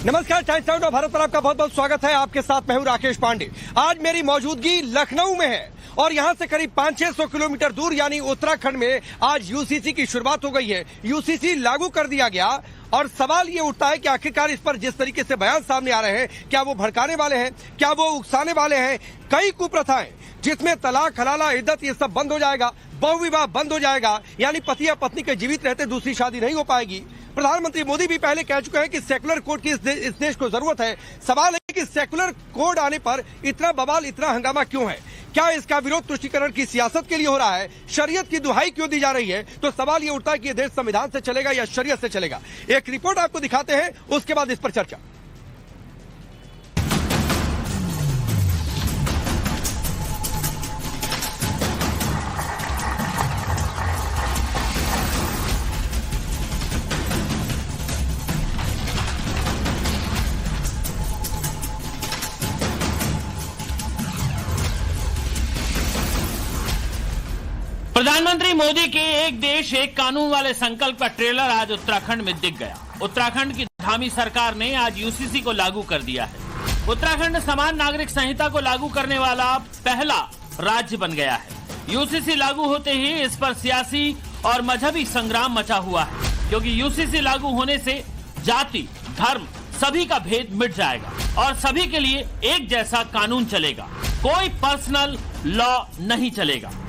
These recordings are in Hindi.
नमस्कार, टाइम्स नाउ भारत पर आपका बहुत बहुत स्वागत है। आपके साथ मैं हूं राकेश पांडे। आज मेरी मौजूदगी लखनऊ में है और यहां से करीब 500-600 किलोमीटर दूर यानी उत्तराखंड में आज यूसीसी की शुरुआत हो गई है। यूसीसी लागू कर दिया गया और सवाल ये उठता है कि आखिरकार इस पर जिस तरीके से बयान सामने आ रहे हैं, क्या वो भड़काने वाले हैं, क्या वो उकसाने वाले हैं। कई कुप्रथाएं जिसमें तलाक, हलाला, इद्दत ये सब बंद हो जाएगा, बहुविवाह बंद हो जाएगा, यानी पति या पत्नी के जीवित रहते दूसरी शादी नहीं हो पाएगी। प्रधानमंत्री मोदी भी पहले कह चुके हैं कि सेकुलर कोड की इस देश को जरूरत है। सवाल है कि सेकुलर कोड आने पर इतना बवाल, इतना हंगामा क्यों है? क्या इसका विरोध तुष्टीकरण की सियासत के लिए हो रहा है? शरीयत की दुहाई क्यों दी जा रही है? तो सवाल ये उठता है कि ये देश संविधान से चलेगा या शरीयत से चलेगा। एक रिपोर्ट आपको दिखाते हैं, उसके बाद इस पर चर्चा। प्रधानमंत्री मोदी के एक देश एक कानून वाले संकल्प का ट्रेलर आज उत्तराखंड में दिख गया। उत्तराखंड की धामी सरकार ने आज यूसीसी को लागू कर दिया है। उत्तराखंड समान नागरिक संहिता को लागू करने वाला पहला राज्य बन गया है। यूसीसी लागू होते ही इस पर सियासी और मजहबी संग्राम मचा हुआ है, क्योंकि यूसीसी लागू होने से जाति, धर्म सभी का भेद मिट जाएगा और सभी के लिए एक जैसा कानून चलेगा। कोई पर्सनल लॉ नहीं चलेगा।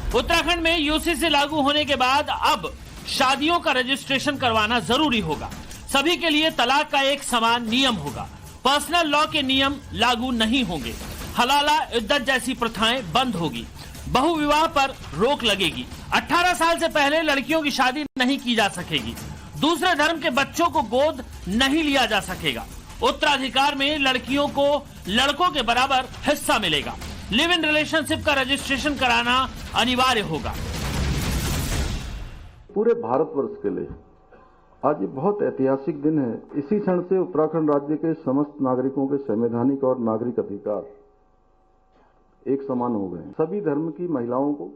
उत्तराखंड में यूसीसी लागू होने के बाद अब शादियों का रजिस्ट्रेशन करवाना जरूरी होगा। सभी के लिए तलाक का एक समान नियम होगा। पर्सनल लॉ के नियम लागू नहीं होंगे। हलाला, इद्दत जैसी प्रथाएं बंद होगी। बहुविवाह पर रोक लगेगी। 18 साल से पहले लड़कियों की शादी नहीं की जा सकेगी। दूसरे धर्म के बच्चों को गोद नहीं लिया जा सकेगा। उत्तराधिकार में लड़कियों को लड़कों के बराबर हिस्सा मिलेगा। लिव इन रिलेशनशिप का रजिस्ट्रेशन कराना अनिवार्य होगा। पूरे भारतवर्ष के लिए आज ये बहुत ऐतिहासिक दिन है। इसी क्षण से उत्तराखंड राज्य के समस्त नागरिकों के संवैधानिक और नागरिक अधिकार एक समान हो गए। सभी धर्म की महिलाओं को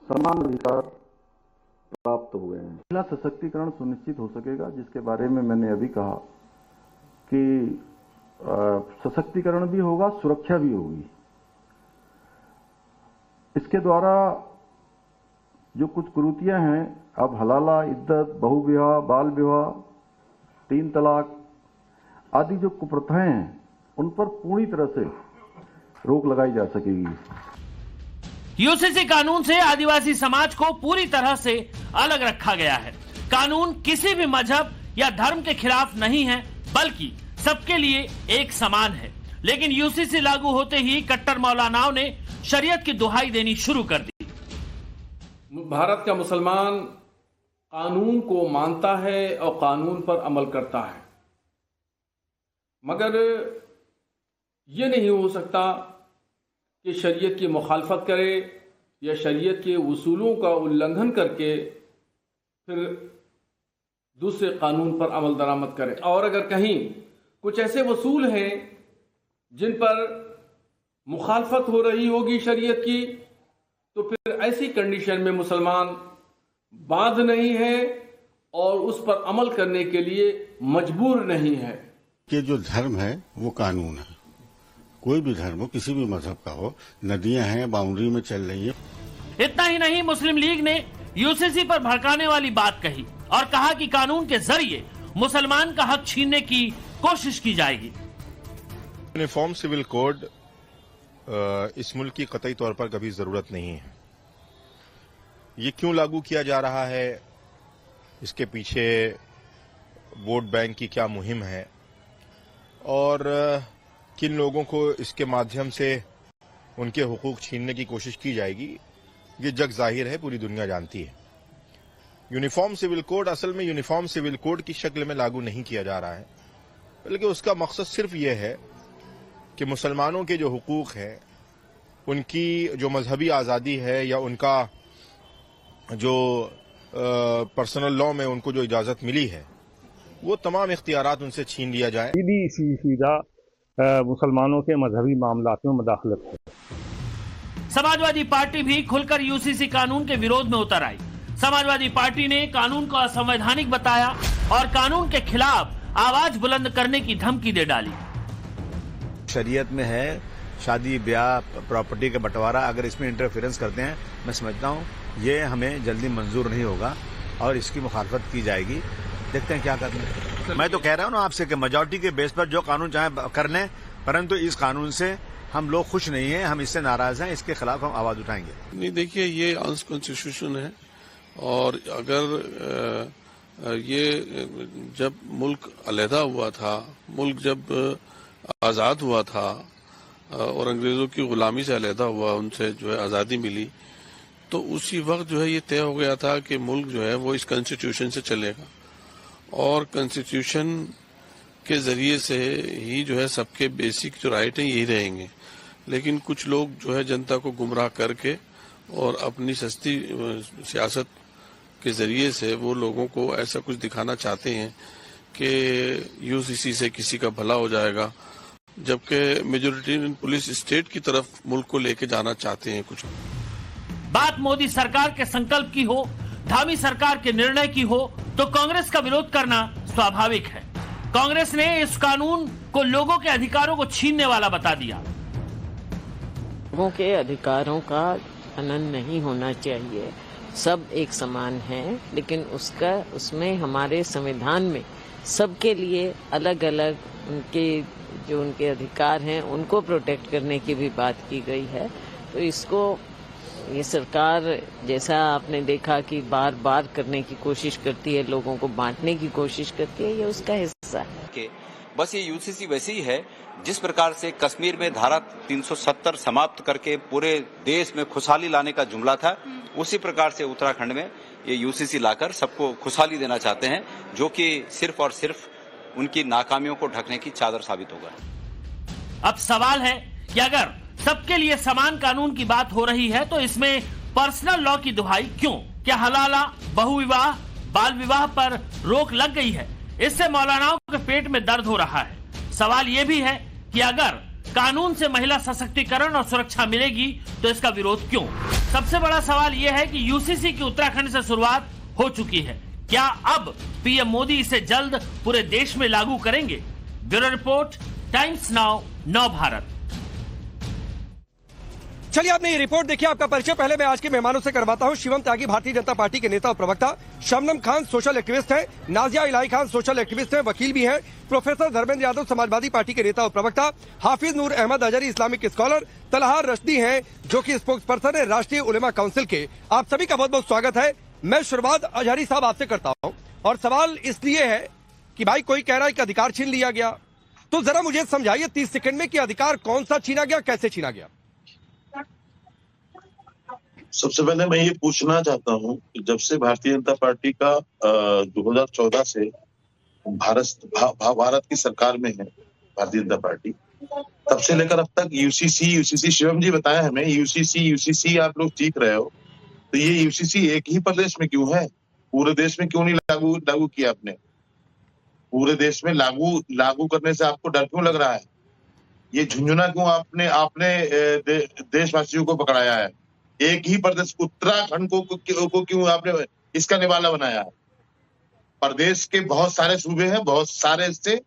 समान अधिकार प्राप्त हो गए हैं। महिला सशक्तिकरण सुनिश्चित हो सकेगा, जिसके बारे में मैंने अभी कहा कि सशक्तिकरण भी होगा, सुरक्षा भी होगी। इसके द्वारा जो कुछ कुरीतियां हैं, अब हलाला, इद्दत, बहुविवाह, बाल विवाह, 3 तलाक आदि जो कुप्रथाएं हैं, उन पर पूरी तरह से रोक लगाई जा सकेगी। यूसीसी कानून से आदिवासी समाज को पूरी तरह से अलग रखा गया है। कानून किसी भी मजहब या धर्म के खिलाफ नहीं है, बल्कि सबके लिए एक समान है। लेकिन यूसीसी लागू होते ही कट्टर मौलानाओं ने शरीयत की दुहाई देनी शुरू कर दी। भारत का मुसलमान कानून को मानता है और कानून पर अमल करता है, मगर यह नहीं हो सकता कि शरीयत की मुखालफत करे या शरीयत के उसूलों का उल्लंघन करके फिर दूसरे कानून पर अमल दरामद करे। और अगर कहीं कुछ ऐसे वसूल हैं जिन पर मुखालफत हो रही होगी शरीयत की, तो फिर ऐसी कंडीशन में मुसलमान बाध नहीं है और उस पर अमल करने के लिए मजबूर नहीं है। कि जो धर्म है वो कानून है। कोई भी धर्म हो, किसी भी मजहब का हो, नदियां हैं, बाउंड्री में चल रही है। इतना ही नहीं, मुस्लिम लीग ने यूसीसी पर भड़काने वाली बात कही और कहा कि कानून के जरिए मुसलमान का हक छीनने की कोशिश की जाएगी। यूनिफॉर्म सिविल कोड इस मुल्क की कतई तौर पर कभी जरूरत नहीं है। ये क्यों लागू किया जा रहा है, इसके पीछे वोट बैंक की क्या मुहिम है और किन लोगों को इसके माध्यम से उनके हुकूक छीनने की कोशिश की जाएगी, ये जग जाहिर है, पूरी दुनिया जानती है। यूनिफॉर्म सिविल कोड असल में यूनिफॉर्म सिविल कोड की शक्ल में लागू नहीं किया जा रहा है, बल्कि उसका मकसद सिर्फ ये है कि मुसलमानों के जो हुकूक हैं, उनकी जो मजहबी आज़ादी है या उनका जो पर्सनल लॉ में उनको जो इजाज़त मिली है, वो तमाम इख्तियारात उनसे छीन लिया जाए। सीधा मुसलमानों के मजहबी मामलात में मुदाखलत है। समाजवादी पार्टी भी खुलकर यूसीसी कानून के विरोध में उतर आई। समाजवादी पार्टी ने कानून को असंवैधानिक बताया और कानून के खिलाफ आवाज बुलंद करने की धमकी दे डाली। शरीयत में है शादी ब्याह प्रॉपर्टी का बंटवारा, अगर इसमें इंटरफेरेंस करते हैं मैं समझता हूँ ये हमें जल्दी मंजूर नहीं होगा और इसकी मुखालफत की जाएगी। देखते हैं क्या करना है। मैं तो कह रहा हूँ ना आपसे कि मेजॉरिटी के बेस पर जो कानून चाहे कर लें, परंतु इस कानून से हम लोग खुश नहीं हैं, हम इससे नाराज हैं, इसके खिलाफ हम आवाज उठाएंगे। नहीं, देखिए ये अनकॉन्स्टिट्यूशन है और अगर ये जब मुल्क अलहदा हुआ था, मुल्क जब आज़ाद हुआ था और अंग्रेज़ों की गुलामी से अलहदा हुआ, उनसे जो है आज़ादी मिली, तो उसी वक्त जो है ये तय हो गया था कि मुल्क जो है वो इस कॉन्स्टिट्यूशन से चलेगा और कॉन्स्टिट्यूशन के ज़रिए से ही जो है सबके बेसिक जो राइट हैं यही रहेंगे। लेकिन कुछ लोग जो है जनता को गुमराह करके और अपनी सस्ती सियासत के ज़रिए से वो लोगों को ऐसा कुछ दिखाना चाहते हैं कि यूसीसी से किसी का भला हो जाएगा, जबकि मेजॉरिटी पुलिस स्टेट की तरफ मुल्क को लेके जाना चाहते हैं। कुछ बात मोदी सरकार के संकल्प की हो, धामी सरकार के निर्णय की हो, तो कांग्रेस का विरोध करना स्वाभाविक है। कांग्रेस ने इस कानून को लोगों के अधिकारों को छीनने वाला बता दिया। लोगों के अधिकारों का हनन नहीं होना चाहिए, सब एक समान हैं, लेकिन उसमें हमारे संविधान में सबके लिए अलग अलग उनके अधिकार हैं उनको प्रोटेक्ट करने की भी बात की गई है। तो इसको ये सरकार, जैसा आपने देखा कि बार बार करने की कोशिश करती है, लोगों को बांटने की कोशिश करती है, ये उसका हिस्सा है। बस ये यूसीसी वैसी ही है जिस प्रकार से कश्मीर में धारा 370 समाप्त करके पूरे देश में खुशहाली लाने का जुमला था, उसी प्रकार से उत्तराखंड में ये यूसीसी लाकर सबको खुशहाली देना चाहते हैं, जो कि सिर्फ और सिर्फ उनकी नाकामियों को ढकने की चादर साबित होगा। अब सवाल है कि अगर सबके लिए समान कानून की बात हो रही है तो इसमें पर्सनल लॉ की दुहाई क्यों? क्या हलाला, बहुविवाह, बाल विवाह पर रोक लग गई है? इससे मौलानाओं के पेट में दर्द हो रहा है। सवाल यह भी है कि अगर कानून से महिला सशक्तिकरण और सुरक्षा मिलेगी तो इसका विरोध क्यों? सबसे बड़ा सवाल यह है कि यूसीसी की उत्तराखंड से शुरुआत हो चुकी है, क्या अब पीएम मोदी इसे जल्द पूरे देश में लागू करेंगे? ब्यूरो रिपोर्ट, टाइम्स नाउ, नव भारत। चलिए आपने ये रिपोर्ट देखी। आपका परिचय पहले मैं आज के मेहमानों से करवाता हूं। शिवम त्यागी भारतीय जनता पार्टी के नेता और प्रवक्ता, शबनम खान सोशल एक्टिविस्ट हैं, नाजिया इलाही खान सोशल एक्टिविस्ट हैं, वकील भी हैं, प्रोफेसर धर्मेंद्र यादव समाजवादी पार्टी के नेता और प्रवक्ता, हाफिज नूर अहमद अजहरी इस्लामिक स्कॉलर, तलहार रशदी हैं जो कि स्पोक्स पर्सन है राष्ट्रीय उलेमा काउंसिल के। आप सभी का बहुत बहुत स्वागत है। मैं शुरुआत अजहरी साहब आपसे करता हूँ और सवाल इसलिए है कि भाई कोई कह रहा है कि अधिकार छीन लिया गया, तो जरा मुझे समझाइए 30 सेकंड में कि अधिकार कौन सा छीना गया, कैसे छीना गया? सबसे पहले मैं ये पूछना चाहता हूँ कि जब से भारतीय जनता पार्टी का 2014 से भारत की सरकार में है भारतीय जनता पार्टी, तब से लेकर अब तक यूसीसी शिवम जी बताया हमें, यूसीसी आप लोग सीख रहे हो, तो ये यूसीसी एक ही प्रदेश में क्यों है? पूरे देश में क्यों नहीं लागू किया आपने? पूरे देश में लागू करने से आपको डर क्यों लग रहा है? ये झुंझुना क्यों आपने देशवासियों को पकड़ाया है? एक ही प्रदेश उत्तराखंड को क्यों आपने इसका निवाला बनाया है? प्रदेश के बहुत सारे सूबे हैं, बहुत सारे इससे,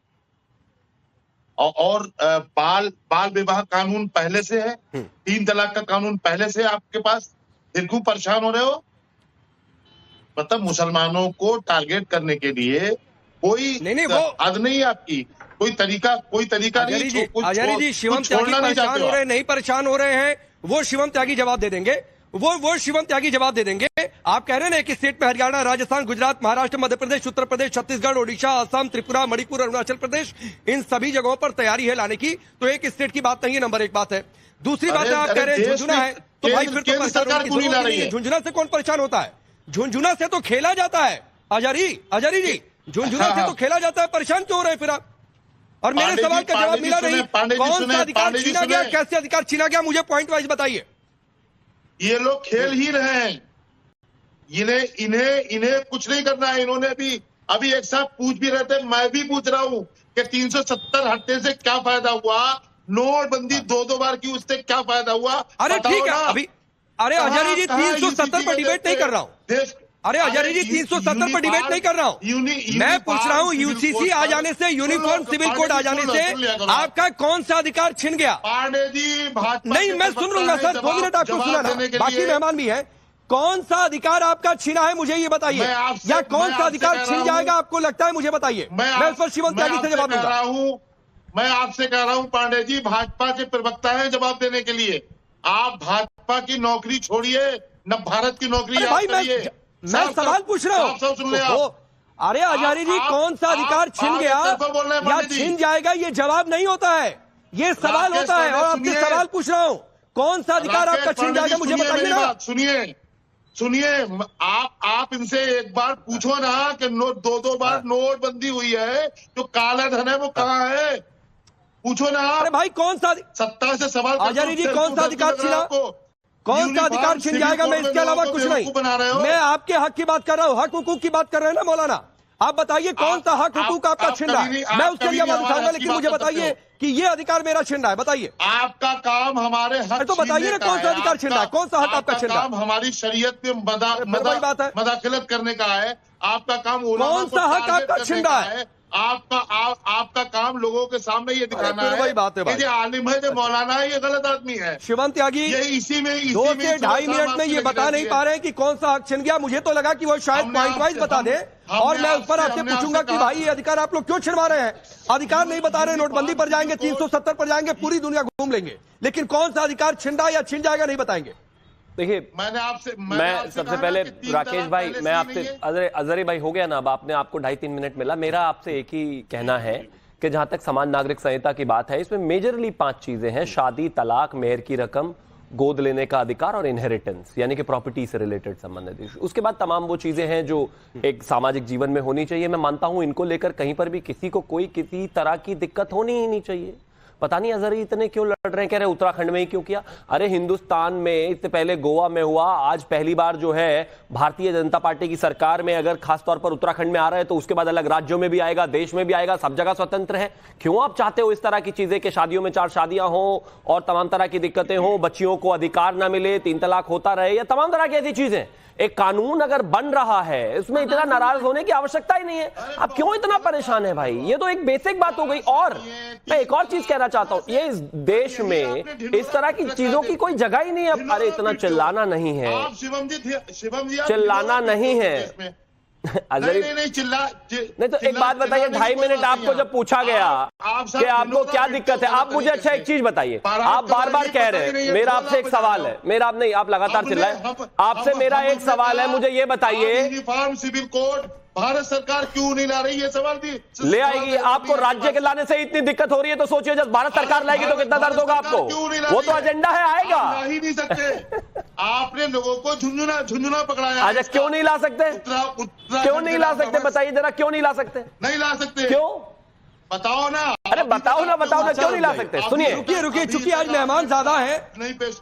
और बाल विवाह कानून पहले से है, 3 तलाक का कानून पहले से आपके पास, फिर क्यों परेशान हो रहे हो? मतलब मुसलमानों को टारगेट करने के लिए कोई हद नहीं है आपकी, कोई तरीका नहीं। आचार्य जी, शिवम त्यागी परेशान हो रहे हैं, नहीं परेशान हो रहे हैं, वो शिवम त्यागी जवाब दे देंगे, वो शिवम त्यागी जवाब दे देंगे। आप कह रहे हैं कि स्टेट में हरियाणा, राजस्थान, गुजरात, महाराष्ट्र, मध्य प्रदेश, उत्तर प्रदेश, छत्तीसगढ़, ओडिशा, असम, त्रिपुरा, मणिपुर, अरुणाचल प्रदेश, इन सभी जगहों पर तैयारी है लाने की, तो एक स्टेट की बात नहीं है, नंबर एक बात है। दूसरी बात है, आप कह रहे हैं झुंझुना है, तो भाई फिर तो सरकार क्यों नहीं ला रही है? झुंझुना से कौन परेशान होता है? झुंझुना से तो खेला जाता है। आचार्य जी, झुंझुना से तो खेला जाता है, परेशान क्यों हो रहे हैं फिर आप? और मेरे सवाल का जवाब मिला नहीं, कौन सा अधिकार छीना गया, कैसे अधिकार छीना गया, मुझे पॉइंट वाइज बताइए। ये लोग खेल ही रहे हैं, इन्हें कुछ नहीं करना है। इन्होंने अभी एक साथ पूछ भी रहे थे, मैं भी पूछ रहा हूँ कि 370 हटने से क्या फायदा हुआ? नोटबंदी 2 बार की, उससे क्या फायदा हुआ? अरे ठीक है, अभी अरे आचार्य जी 370 पर डिबेट नहीं कर रहा हूँ। अरे आचार्य जी 370 पर डिबेट नहीं कर रहा हूँ, मैं पूछ रहा हूँ यूसीसी आ जाने से, यूनिफॉर्म सिविल कोड आ जाने से आपका कौन सा अधिकार छिन गया? पांडे जी भाजपा नहीं, मैं सुन लूंगा सर, 2 मिनट आपको सुनाना, बाकी मेहमान भी है। कौन सा अधिकार आपका छिना है मुझे ये बताइए, या कौन सा अधिकार छिन जाएगा आपको लगता है मुझे बताइए, मैं उस पर शिवम त्यागी से जवाब दूंगा। मैं आपसे कह रहा हूं पांडे जी, भाजपा के प्रवक्ता हैं जवाब देने के लिए। आप भाजपा की नौकरी छोड़िए, न भारत की नौकरी भाई मैं सवाल पूछ रहा हूँ। अरे आचार्य जी, कौन सा अधिकार छिन गया या छिन जाएगा ये जवाब नहीं होता है, ये सवाल होता है, और आपसे सवाल पूछ रहा हूँ, कौन सा अधिकार आपका छिन जाएगा मुझे बताइए ना। सुनिए, आप इनसे एक बार पूछो ना कि 2 बार नोटबंदी हुई है, जो काला धन है वो कहाँ है, पूछो ना। अरे भाई कौन सा सत्ता से सवाल आचार्य जी, कौन सा अधिकार छिना, कौन सा अधिकार छिन जाएगा? मैं इसके अलावा कुछ नहीं, मैं आपके हक की बात कर रहा हूँ, हक हुकूक की बात कर रहे हैं ना मौलाना। आप बताइए कौन सा हक हुकूक आपका छिन रहा है, मैं उसके लिए आवाज उठाऊंगा, लेकिन मुझे बताइए कि ये अधिकार मेरा छिन रहा है, बताइए। आपका काम हमारे हक, तो बताइए ना कौन सा अधिकार छिन रहा है, कौन सा हक आपका छिन रहा है? हमारी शरीयत में मदाखलत करने का है, आपका काम कौन सा हक आपका छिन रहा है? आपका काम लोगों के सामने ये दिखाना है, वही बात है भाई, ये आलिम है, जो मौलाना है, ये गलत आदमी है। शिवम त्यागी, ये इसी में 2 से 2.5 मिनट में ये बता नहीं पा रहे हैं कि कौन सा हक छिन गया। मुझे तो लगा कि वो शायद पॉइंट वाइज बता दे, और मैं उस पर आपसे पूछूंगा कि भाई ये अधिकार आप लोग क्यों छिनवा रहे हैं। अधिकार नहीं बता रहे, नोटबंदी पर जाएंगे, 370 पर जाएंगे, पूरी दुनिया घूम लेंगे, लेकिन कौन सा अधिकार छिन रहा या छिन जाएगा नहीं बताएंगे। देखिए, मैं सबसे पहले राकेश भाई, मैं आपसे अजहरी भाई हो गया ना, अब आपको 2.5-3 मिनट मिला। मेरा आपसे एक ही कहना है कि जहां तक समान नागरिक संहिता की बात है, इसमें मेजरली 5 चीजें हैं: शादी, तलाक, मेहर की रकम, गोद लेने का अधिकार और इनहेरिटेंस, यानी कि प्रॉपर्टी से रिलेटेड संबंधित इशू। उसके बाद तमाम वो चीजें हैं जो एक सामाजिक जीवन में होनी चाहिए। मैं मानता हूं इनको लेकर कहीं पर भी किसी को कोई किसी तरह की दिक्कत होनी ही नहीं चाहिए। पता नहीं अजहरी इतने क्यों लड़ रहे हैं, कह रहे उत्तराखंड में ही क्यों किया। अरे हिंदुस्तान में इससे पहले गोवा में हुआ, आज पहली बार जो है भारतीय जनता पार्टी की सरकार में अगर खासतौर पर उत्तराखंड में आ रहा है, तो उसके बाद अलग राज्यों में भी आएगा, देश में भी आएगा, सब जगह स्वतंत्र है। क्यों आप चाहते हो इस तरह की चीजें कि शादियों में 4 शादियां हो और तमाम तरह की दिक्कतें हो, बच्चियों को अधिकार ना मिले, 3 तलाक होता रहे, या तमाम तरह की ऐसी चीजें। एक कानून अगर बन रहा है, उसमें इतना नाराज होने की आवश्यकता ही नहीं है। आप क्यों इतना परेशान है भाई? ये तो एक बेसिक बात हो गई। और मैं एक और चीज कहना चाहता हूं, ये इस देश में इस तरह की चीजों की कोई जगह ही नहीं है। अरे इतना चिल्लाना नहीं है, चिल्लाना नहीं है। नहीं तो एक बात बताइए, 2.5 मिनट आपको जब पूछा गया कि आपको क्या दिक्कत है, आप मुझे अच्छा एक चीज बताइए। आप बार बार कह रहे हैं, मेरा आपसे एक सवाल है, मेरा आप नहीं, आप लगातार चिल्लाए, आपसे मेरा एक सवाल है, मुझे ये बताइए यूनिफॉर्म सिविल कोड भारत सरकार क्यों नहीं ला रही है? सवाल भी ले आएगी। आपको राज्य के लाने से इतनी दिक्कत हो रही है तो सोचिए जब भारत सरकार लाएगी तो कितना दर्द होगा आपको। वो तो एजेंडा है, आएगा। ला ही नहीं सकते। आपने लोगों को झुंझुना पकड़ाया। अच्छा, क्यों नहीं ला सकते? क्यों नहीं ला सकते बताइए जरा, क्यों नहीं ला सकते? नहीं ला सकते। क्यों बताओ ना। अरे बताओ ना क्यों नहीं ला सकते? सुनिए, रुकिए, चूंकि आज मेहमान ज्यादा है,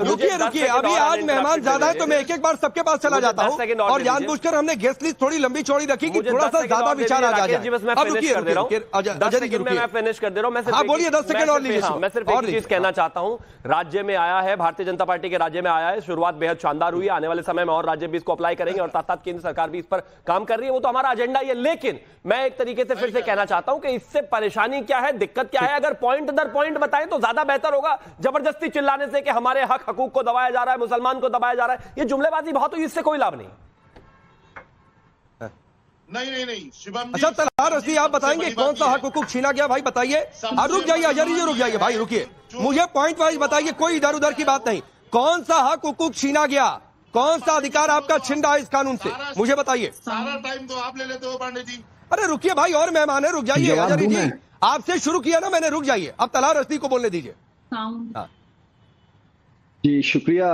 रुकिए, अभी आज मेहमान ज्यादा है, तो मैं एक बार सबके पास चला जाता हूँ, और जानबूझकर हमने गेस्ट लिस्ट थोड़ी लंबी चौड़ी रखी कि थोड़ा सा ज्यादा विचार आ जाए। अब रुकिए, मैं फिनिश कर दे रहा हूँ। हाँ बोलिए, 10 सेकंड और लीजिए। मैं सिर्फ एक चीज कहना चाहता हूँ, राज्य में आया है, भारतीय जनता पार्टी के राज्य में आया है, शुरुआत बेहद शानदार हुई है। आने वाले समय में और राज्य भी इसको अप्लाई करेंगे, और साथ साथ केंद्र सरकार भी इस पर काम कर रही है, वो तो हमारा एजेंडा ही है। लेकिन मैं एक तरीके से फिर से कहना चाहता हूं कि इससे परेशानी क्या है, दिक्कत क्या है, अगर पॉइंट दर पॉइंट बताएं तो ज्यादा बेहतर होगा। जबरदस्ती चिल्लाने से कि हमारे हक हकूक को दबाया जा रहा है, मुसलमान को दबाया जा रहा है, ये जुमलेबाजी बहुत हुई, इससे कोई लाभ नहीं। नहीं शिवम। अच्छा तलहार रसी, आप बताएंगे कौन सा हक हुकूक छीना गया? भाई बताइए। रुक जाइए अजहरी जी, रुक जाइए भाई, रुकिए, मुझे पॉइंट वाइज बताइए, कोई इधर उधर की बात नहीं। कौन सा हक हुकूक छीना गया, कौन सा अधिकार आपका छिन रहा है इस कानून से, मुझे बताइए। सारा टाइम तो आप ले लेते हो पांडे जी। अरे रुकिए भाई, और मेहमान है, रुक जाइए अजहरी जी, आपसे शुरू किया ना मैंने, रुक जाइए, अब तलहार रसी को बोलने दीजिए। जी शुक्रिया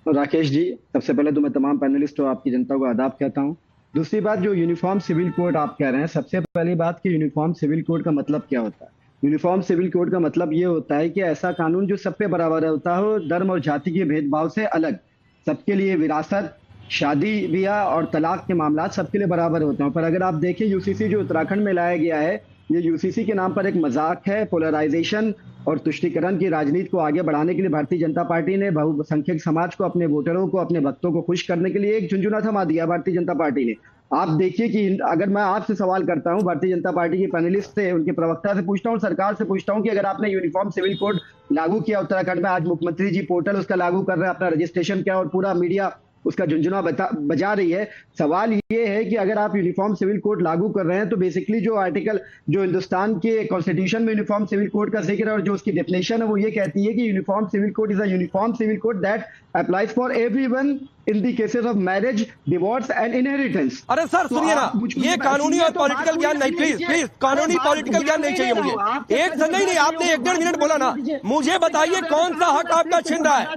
राकेश जी। सबसे पहले तो मैं तमाम पैनलिस्ट और आपकी जनता को आदाब कहता हूँ। दूसरी बात, जो यूनिफॉर्म सिविल कोड आप कह रहे हैं, सबसे पहली बात कि यूनिफॉर्म सिविल कोड का मतलब क्या होता है? यूनिफॉर्म सिविल कोड का मतलब ये होता है कि ऐसा कानून जो सब पे बराबर होता हो, धर्म और जाति के भेदभाव से अलग, सबके लिए विरासत, शादी ब्याह और तलाक के मामला सबके लिए बराबर होते हैं। पर अगर आप देखें यूसीसी जो उत्तराखंड में लाया गया है, ये यूसीसी के नाम पर एक मजाक है, पोलराइजेशन और तुष्टीकरण की राजनीति को आगे बढ़ाने के लिए भारतीय जनता पार्टी ने बहुसंख्यक समाज को, अपने वोटरों को, अपने भक्तों को खुश करने के लिए एक झुंझुना थमा दिया भारतीय जनता पार्टी ने। आप देखिए कि अगर मैं आपसे सवाल करता हूं, भारतीय जनता पार्टी के पैनलिस्ट से, उनके प्रवक्ता से पूछता हूं, सरकार से पूछता हूं कि अगर आपने यूनिफॉर्म सिविल कोड लागू किया उत्तराखंड में, आज मुख्यमंत्री जी पोर्टल उसका लागू कर रहे हैं, अपना रजिस्ट्रेशन किया और पूरा मीडिया उसका झुंझुना बजा रही है। सवाल ये है कि अगर आप यूनिफॉर्म सिविल कोड लागू कर रहे हैं तो बेसिकली जो आर्टिकल, जो हिंदुस्तान के कॉन्स्टिट्यूशन में यूनिफॉर्म सिविल कोड का जिक्र है और जो उसकी डेफिनेशन है, वो ये कहती है कि uniform civil code is a uniform civil code that applies for everyone in the cases of marriage, divorce and inheritance. अरे सर सुनिए ना, ये कानूनी और पॉलिटिकल ज्ञान नहीं, प्लीज कानूनी पॉलिटिकल ज्ञान नहीं चाहिए मुझे। एक नहीं, आपने 1.5 मिनट बोला ना, मुझे बताइए कौन सा हक आपका छिन रहा है?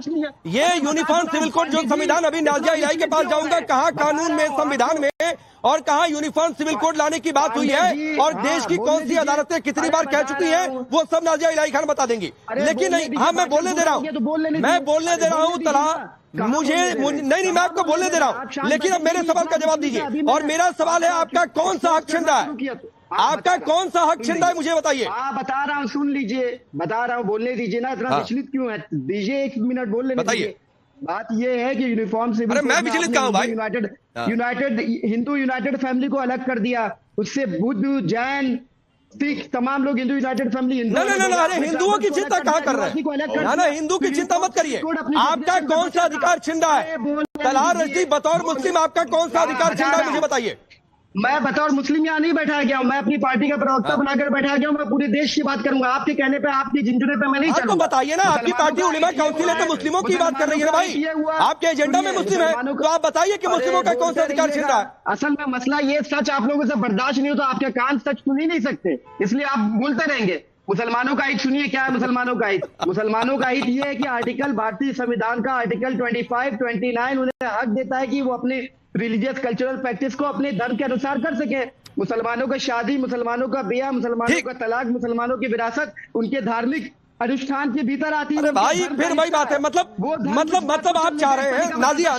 ये यूनिफॉर्म सिविल कोड जो संविधान, अभी नाजिया इलाही के पास जाऊंगा, कहाँ कानून में, संविधान में और कहाँ यूनिफॉर्म सिविल कोड लाने की बात हुई है और देश की कौन सी अदालतें कितनी बार कह चुकी हैं, वो सब नाजिया इलाही खान बता देंगी। लेकिन नहीं, हाँ मैं बोलने दे रहा हूँ तला, मुझे नहीं, मैं आपको बोलने दे रहा हूँ, लेकिन अब मेरे सवाल का जवाब दीजिए। और मेरा सवाल है, आपका कौन सा हक छिन रहा है? आपका कौन सा हक छिन रहा है, मुझे बताइए। बता रहा हूँ, सुन लीजिए, बता रहा हूँ, बोलने दीजिए ना, इतना विचलित क्यों है? दीजिए 1 मिनट बोलने दीजिए। बात ये है कि यूनिफॉर्म सिविल, मैं विचलित कहाँ हूं भाई? यूनाइटेड हिंदू यूनाइटेड फैमिली को अलग कर दिया, उससे बुद्ध, जैन, सिख, तमाम लोग हिंदू यूनाइटेड फैमिली। अरे हिंदुओं की चिंता कहाँ कर रहे हैं? ना हिंदू की चिंता मत करिए। आपका कौन सा अधिकार छिन रहा है? तलहार रजदी बतौर मुस्लिम आपका कौन सा अधिकार छिन रहा है, मुझे बताइए। मैं बतौर मुस्लिम यहाँ नहीं बैठा गया हूँ, मैं अपनी पार्टी का प्रवक्ता बनाकर बैठा गया हूँ, मैं पूरे देश की बात करूंगा। आपके कहने पे, आपके झुंझुने पे मैं नहीं चलूंगा। तो बताइए ना, आपकी पार्टी उलेमा काउंसिल है तो मुस्लिमों की बात कर रही है ना भाई, आपके एजेंडा में मुस्लिम है, तो आप बताइए कि मुस्लिमों का कौन सा अधिकार छिन रहा है? असल में मसला ये, सच आप लोगों से बर्दाश्त नहीं हो तो आपके कान सच सुन ही नहीं सकते, इसलिए आप बोलते रहेंगे। मुसलमानों का हित सुनिए, क्या है मुसलमानों का हित? मुसलमानों का हित ये है कि आर्टिकल, भारतीय संविधान का आर्टिकल 25, 29 उन्हें हक देता है कि वो अपने रिलीजियस कल्चरल प्रैक्टिस को अपने धर्म के अनुसार कर सके। मुसलमानों का शादी, मुसलमानों का ब्याह, मुसलमानों का तलाक, मुसलमानों की विरासत उनके धार्मिक अनुष्ठान के भीतर आती है। अरे भाई फिर वही बात है, मतलब आप चाह रहे हैं, नाजिया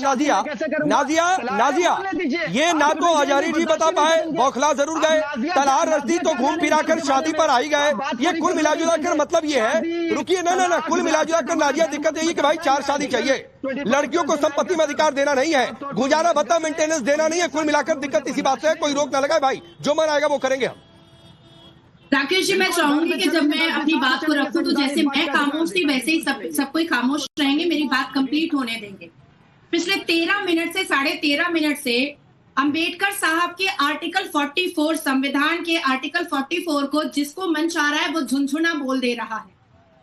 ये ना तो हजारी जी बता पाए, बौखला जरूर गए, तलहार रजदी तो घूम फिरा कर शादी पर आ ही गए। ये कुल मिलाजुला कर मतलब ये है, रुकिए ना, कुल मिलाजुला कर नाजिया दिक्कत यही कि भाई 4 शादी चाहिए, लड़कियों को संपत्ति में अधिकार देना नहीं है, गुजारा भत्ता मेंटेनेंस देना नहीं है। कुल मिलाकर दिक्कत इसी बात से है, कोई रोक ना लगाए भाई, जो मन आएगा वो करेंगे हम। राकेश जी, मैं चाहूंगी कि जब मैं अपनी बात को रखूं तो जैसे मैं खामोश थी वैसे ही सब कोई खामोश रहेंगे, मेरी बात कंप्लीट होने देंगे। पिछले 13 मिनट से 13.5 मिनट से अंबेडकर साहब के आर्टिकल 44, संविधान के आर्टिकल 44 को जिसको मन चाह रहा है वो झुनझुना बोल दे रहा है।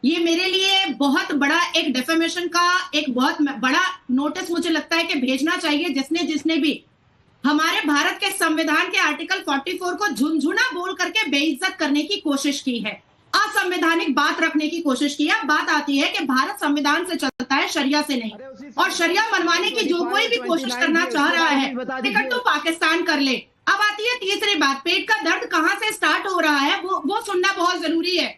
ये मेरे लिए बहुत बड़ा एक डेफेमेशन का एक बहुत बड़ा नोटिस मुझे लगता है कि भेजना चाहिए, जिसने भी हमारे भारत के संविधान के आर्टिकल 44 को झुनझुना बोल करके बेइज्जत करने की कोशिश की है, असंवैधानिक बात रखने की कोशिश की है। बात आती है कि भारत संविधान से चलता है, शरिया से नहीं, और शरिया मनवाने की जो कोई भी कोशिश करना चाह रहा है टिकट तो पाकिस्तान कर ले। अब आती है तीसरी बात, पेट का दर्द कहाँ से स्टार्ट हो रहा है वो सुनना बहुत जरूरी है।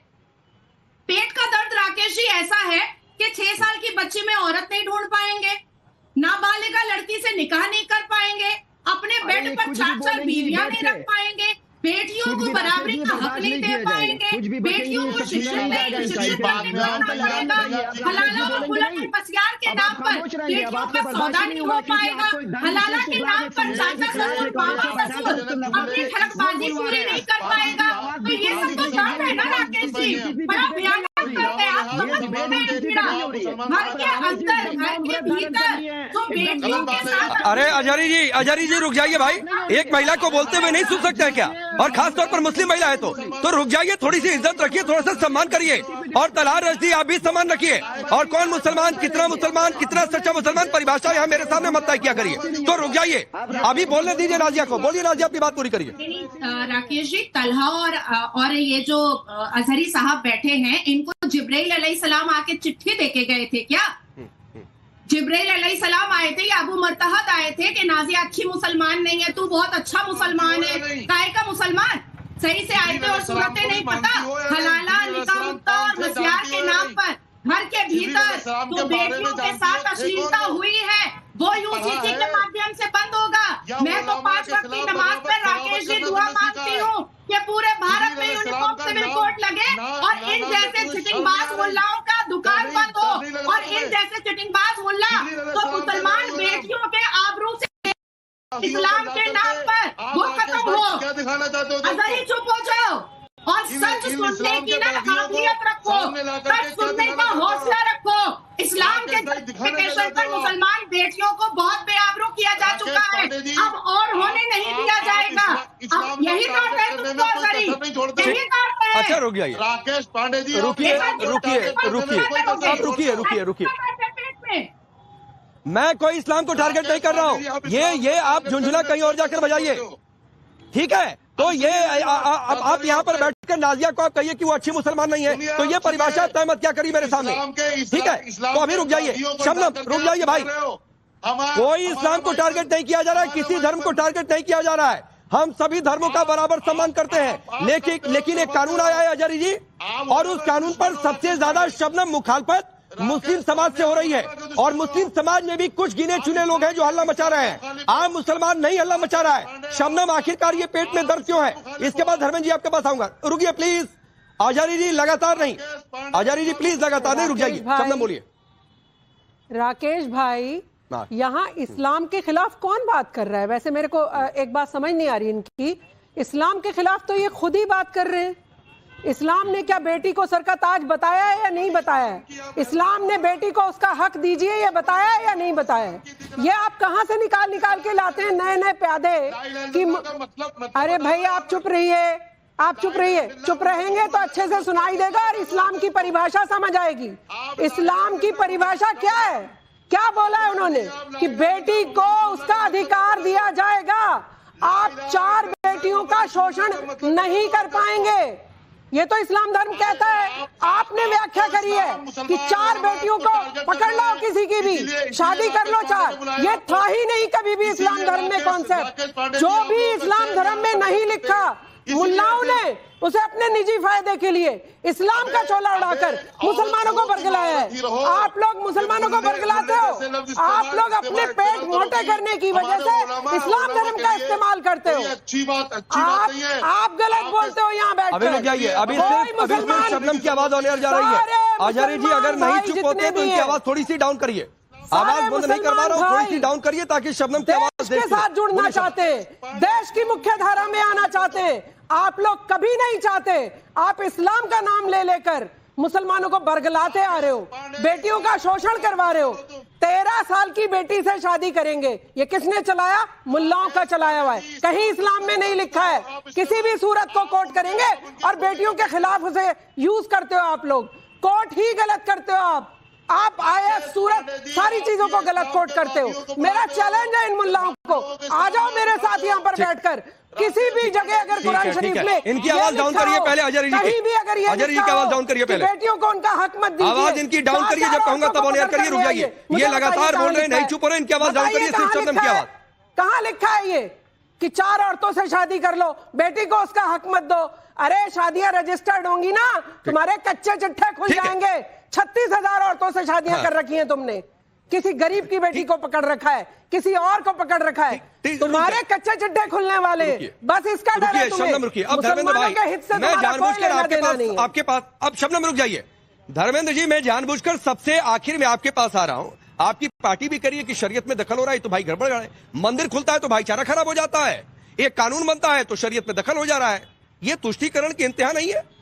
पेट का दर्द राकेश जी ऐसा है कि 6 साल की बच्ची में औरत नहीं ढूंढ पाएंगे, नाबालिगा लड़की से निकाह नहीं कर पाएंगे, अपने बेड पर 4 बीवियां नहीं रख पाएंगे, बेटियों को बराबरी का हक नहीं दे पाएंगे, बेटियों को शिक्षण हलाला व बुलंद बसियार के नाम पर बेटियों का सौदा नहीं हो पाएगा, हलाला के नाम पर चाचा ससुर मामा ससुर अपनी ठगबाजी पूरी नहीं कर पाएगा। तो ये सब तो बात है ना राकेश जी, बड़ा भयानक करते हैं आप। घर के अंदर, घर के भीतर तो बेटियों के साथ। अरे अजारी जी रुक जाइए भाई, एक महिला को बोलते हुए नहीं सुन सकते हैं क्या? और खासतौर पर मुस्लिम महिला है तो रुक जाइए, थोड़ी सी इज्जत रखिए, थोड़ा सा सम्मान करिए, और तलहार रजदी आप भी सम्मान रखिए। और कौन मुसलमान, कितना सच्चा मुसलमान, परिभाषा यहाँ मेरे सामने मत तय किया करिए, तो रुक जाइए, अभी बोलने दीजिए नाजिया को। बोलिए नाजिया, अपनी बात पूरी करिए। राकेश जी, तलहा और ये जो अजहरी साहब बैठे हैं, इनको जिब्राइल अलैहिस्सलाम आके चिट्ठी देके गए थे क्या? जिब्राइल अलैहिस्सलाम आए थे या अबू मरतहत आए थे कि नाजिया अच्छी मुसलमान नहीं है, तू बहुत अच्छा मुसलमान है? काहे का मुसलमान? सही से आए थे और सूरतें नहीं पता, हलाला, निकाह, मुक्ता और बसियार के नाम पर घर के भीतर तो बेटियों के साथ अश्लीलता हुई है, वो यूसीसी के माध्यम से बंद होगा। मैं तो 5 वक्त की नमाज पर राकेश जी दुआ मांगती हूँ कि पूरे भारत में यूनिफॉर्म सिविल कोड लगे, और इन जैसे चिटिंगबाज मुल्लाओं का दुकान बंद हो और इन जैसे चिटिंगबाज मुल्ला तो मुसलमान बेटियों के आबरू से इस्लाम के नाम पर वो खत्म हो। क्या दिखाना चाहते हो? अजहरी चुप हो जाओ और सच सुनने की ना काबिलियत रखो, सच सुनने का हौसला रखो। इस्लाम के जस्टिफिकेशन पर मुसलमान बेटियों को बहुत बेआबरू किया जा चुका है, अब और होने नहीं दिया जाएगा। अब यही तौर है तुमको अजहरी, यही तौर है। अच्छा रुक जाइए राकेश पांडे जी, रुकिए रुकिए रुकिए रुकिए रुकिए रुकिए। मैं कोई इस्लाम को टारगेट नहीं कर रहा हूँ, ये आप झुंझुना कहीं और जाकर बजाइए, ठीक है? तो ये आप यहाँ पर बैठकर नाजिया को आप कहिए कि वो अच्छी मुसलमान नहीं है, तो ये परिभाषा तय मत क्या करी मेरे सामने, ठीक है? तो अभी रुक जाइए शबनम, रुक जाइए भाई। कोई इस्लाम को टारगेट नहीं किया जा रहा है, किसी धर्म को टारगेट नहीं किया जा रहा है। हम सभी धर्मों का बराबर सम्मान करते हैं, लेकिन एक कानून आया है अजहरी जी, और उस कानून पर सबसे ज्यादा शबनम मुखालफत मुस्लिम समाज से हो रही है, और मुस्लिम समाज में भी कुछ गिने चुने लोग हैं जो हल्ला मचा रहे हैं। आम मुसलमान नहीं हल्ला मचा रहा है। शबनम आखिरकार ये पेट में दर्द क्यों है? इसके बाद धर्मेंद्र जी आपके पास आऊंगा। रुकिए प्लीज अजहरी जी, लगातार नहीं, अजहरी जी प्लीज लगातार नहीं, रुक जाइए। शबनम बोलिए। राकेश भाई, यहाँ इस्लाम के खिलाफ कौन बात कर रहा है? वैसे मेरे को एक बात समझ नहीं आ रही इनकी, इस्लाम के खिलाफ तो ये खुद ही बात कर रहे हैं। इस्लाम ने क्या बेटी को सर का ताज बताया है या नहीं बताया है? इस्लाम ने बेटी को उसका हक दीजिए ये बताया है या नहीं बताया है? ये आप कहां से निकाल के लाते हैं नए नए प्यादे कि अरे भाई आप चुप रहिए, आप चुप रहिए। चुप रहेंगे तो अच्छे से सुनाई देगा और इस्लाम की परिभाषा समझ आएगी। इस्लाम की परिभाषा क्या है? क्या बोला है उन्होंने कि बेटी को उसका अधिकार दिया जाएगा। आप 4 बेटियों का शोषण नहीं कर पाएंगे, ये तो इस्लाम धर्म कहता है। आपने व्याख्या करी है कि 4 बेटियों को पकड़ लो, किसी की भी शादी कर लो 4। ये था ही नहीं कभी भी इस्लाम धर्म में कॉन्सेप्ट। जो भी इस्लाम धर्म में नहीं लिखा, मुल्लाओं ने उसे अपने निजी फायदे के लिए इस्लाम का चोला उड़ाकर मुसलमानों को बरगलाया है। आप लोग मुसलमानों को बरगलाते हो, आप लोग अपने पेट मोटे करने की वजह से इस्लाम धर्म का इस्तेमाल करते हो। आप गलत बोलते हो यहाँ बैठ। अभी रुक जाइए, अभी सिर्फ शबनम की आवाज ऑन एयर जा रही है। अजहरी जी अगर नहीं चुप होते तो इनकी आवाज थोड़ी सी डाउन करिए। आवाज बंद नहीं करवा रहा हूँ, थोड़ी सी डाउन करिए ताकि शबनम की आवाज के साथ जुड़ना चाहते, देश की मुख्य धारा में आना चाहते। आप लोग कभी नहीं चाहते। आप इस्लाम का नाम ले लेकर मुसलमानों को बरगलाते आ रहे हो, बेटियों का शोषण करवा रहे हो। 13 साल की बेटी से शादी करेंगे, ये किसने चलाया? मुल्लाओं का चलाया हुआ है। कहीं इस्लाम में नहीं लिखा है। किसी भी सूरत को कोट करेंगे और बेटियों के खिलाफ उसे यूज करते हो आप लोग। कोट ही गलत करते हो आप आया सूरत सारी चीजों को गलत कोट करते हो। मेरा चैलेंज है इन मुल्लाओं को, आ जाओ मेरे साथ यहाँ पर बैठकर किसी भी जगह अगर कुरान शरीफ में इनकी आवाज डाउन करिए पहले अजहरी जी, कहीं भी अगर ये अजहरी जी की आवाज डाउन करिए पहले, बेटियों को उनका हक मत दीजिए। आवाज इनकी डाउन करिए, जब कहूंगा तब ऑन एयर करिए। रुक जाइए, ये लगातार बोल रहे हैं, नहीं चुप हो रहे, इनकी आवाज डाउन करिए। सिर्फ शबनम की आवाज। कहाँ लिखा है ये कि 4 औरतों से शादी कर लो, बेटी को उसका हक मत दो? अरे शादियां रजिस्टर्ड होंगी ना, तुम्हारे कच्चे चिट्ठे खुल जाएंगे। 36,000 औरतों से शादियां कर रखी हैं तुमने। किसी गरीब की बेटी को पकड़ रखा है, किसी और को पकड़ रखा है, तुम्हारे कच्चे चिट्ठे खुलने वाले। बस इसका डर है तुम्हें। शबनम रुकिए, अब धर्मेंद्र भाई मैं जानबूझकर आपके पास अब शबनम रुक जाइए। धर्मेंद्र जी मैं जानबूझकर सबसे आखिर में आपके पास आ रहा हूं। आपकी पार्टी भी करिए कि शरीयत में दखल हो रहा है तो भाई गड़बड़ है। मंदिर खुलता है तो भाईचारा खराब हो जाता है, एक कानून बनता है तो शरीयत में दखल हो जा रहा है। ये तुष्टीकरण की इंतहा नहीं है?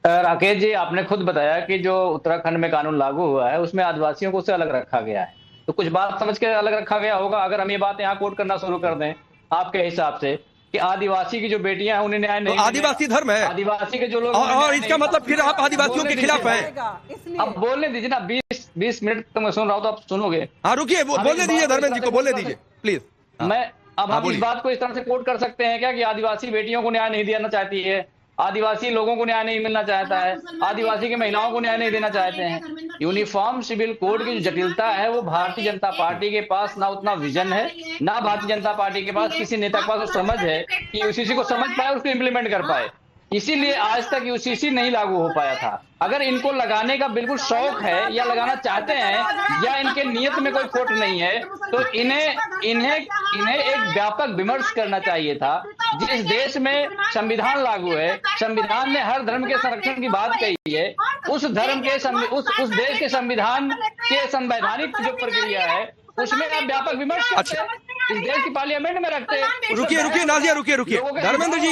राकेश जी आपने खुद बताया कि जो उत्तराखंड में कानून लागू हुआ है उसमें आदिवासियों को उससे अलग रखा गया है, तो कुछ बात समझ के अलग रखा गया होगा। अगर हम ये बात यहाँ कोट करना शुरू कर दें आपके हिसाब से कि आदिवासी की जो बेटियां हैं उन्हें न्याय नहीं, तो आदिवासी धर्म है, आदिवासी के जो लोग, और इसका मतलब फिर आप आदिवासियों के खिलाफ हैं। अब बोलने दीजिए ना, 20 मिनट तो मैं सुन रहा हूँ, तो आप सुनोगे। हाँ रुकिए, बोलने दीजिए धर्मेंद्र जी को, बोलने दीजिए प्लीज। मैं अब हम इस बात को इस तरह से कोट कर सकते हैं क्या कि आदिवासी बेटियों को न्याय नहीं देना चाहती है, आदिवासी लोगों को न्याय नहीं मिलना चाहता है, आदिवासी की महिलाओं को न्याय नहीं देना चाहते हैं। यूनिफॉर्म सिविल कोड की जो जटिलता है वो भारतीय जनता पार्टी के पास ना उतना विजन है, ना भारतीय जनता पार्टी के पास किसी नेता के पास समझ है कि यूसीसी को समझ पाए और उसको इम्प्लीमेंट कर पाए। इसीलिए आज तक यूसीसी नहीं लागू हो पाया था। अगर इनको लगाने का बिल्कुल शौक है या लगाना चाहते हैं या इनके नियत में कोई खोट नहीं है तो इन्हें एक व्यापक विमर्श करना चाहिए था। जिस देश में संविधान लागू है, संविधान ने हर धर्म के संरक्षण की बात कही है, उस धर्म के उस देश के संविधान के संवैधानिक जो प्रक्रिया है उसमें आप व्यापक विमर्श करते हैं, इस देश की पार्लियामेंट में रखते हैं। रुकिए नाजिया, रुकिए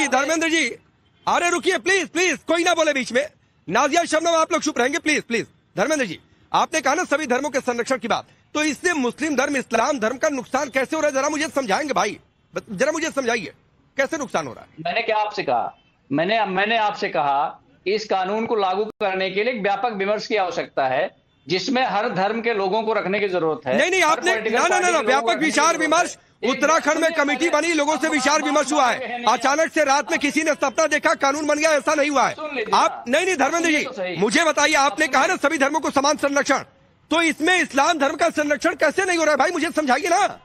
धर्मेंद्र जी अरे रुकिए प्लीज कोई ना बोले बीच में। नाजिया शबनम आप लोग चुप रहेंगे प्लीज। धर्मेंद्र जी आपने कहा ना सभी धर्मों के संरक्षण की बात, तो इससे मुस्लिम धर्म इस्लाम धर्म का नुकसान कैसे हो रहा है, जरा मुझे समझाएंगे भाई, जरा मुझे समझाइए कैसे नुकसान हो रहा है। मैंने क्या आपसे कहा, मैंने आपसे कहा इस कानून को लागू करने के लिए एक व्यापक विमर्श की आवश्यकता है जिसमें हर धर्म के लोगों को रखने की जरूरत है। नहीं आपने ना व्यापक विचार विमर्श, उत्तराखंड में कमेटी बनी, लोगों से विचार विमर्श हुआ है, अचानक से रात में किसी ने सपना देखा कानून बन गया, ऐसा नहीं हुआ है। आप नहीं धर्मेंद्र जी मुझे बताइए, आपने कहा ना सभी धर्मों को समान संरक्षण, तो इसमें इस्लाम धर्म का संरक्षण कैसे नहीं हो रहा है भाई, मुझे समझाइए ना।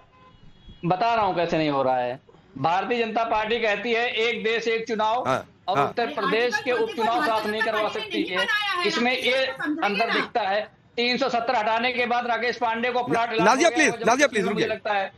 बता रहा हूं कैसे नहीं हो रहा है। भारतीय जनता पार्टी कहती है एक देश एक चुनाव, और उत्तर प्रदेश के उपचुनाव साफ नहीं करवा सकती है। इसमें ये अंतर दिखता है। 370 हटाने के बाद राकेश पांडे को प्लाट नाजिया प्लीज मुझे लगता है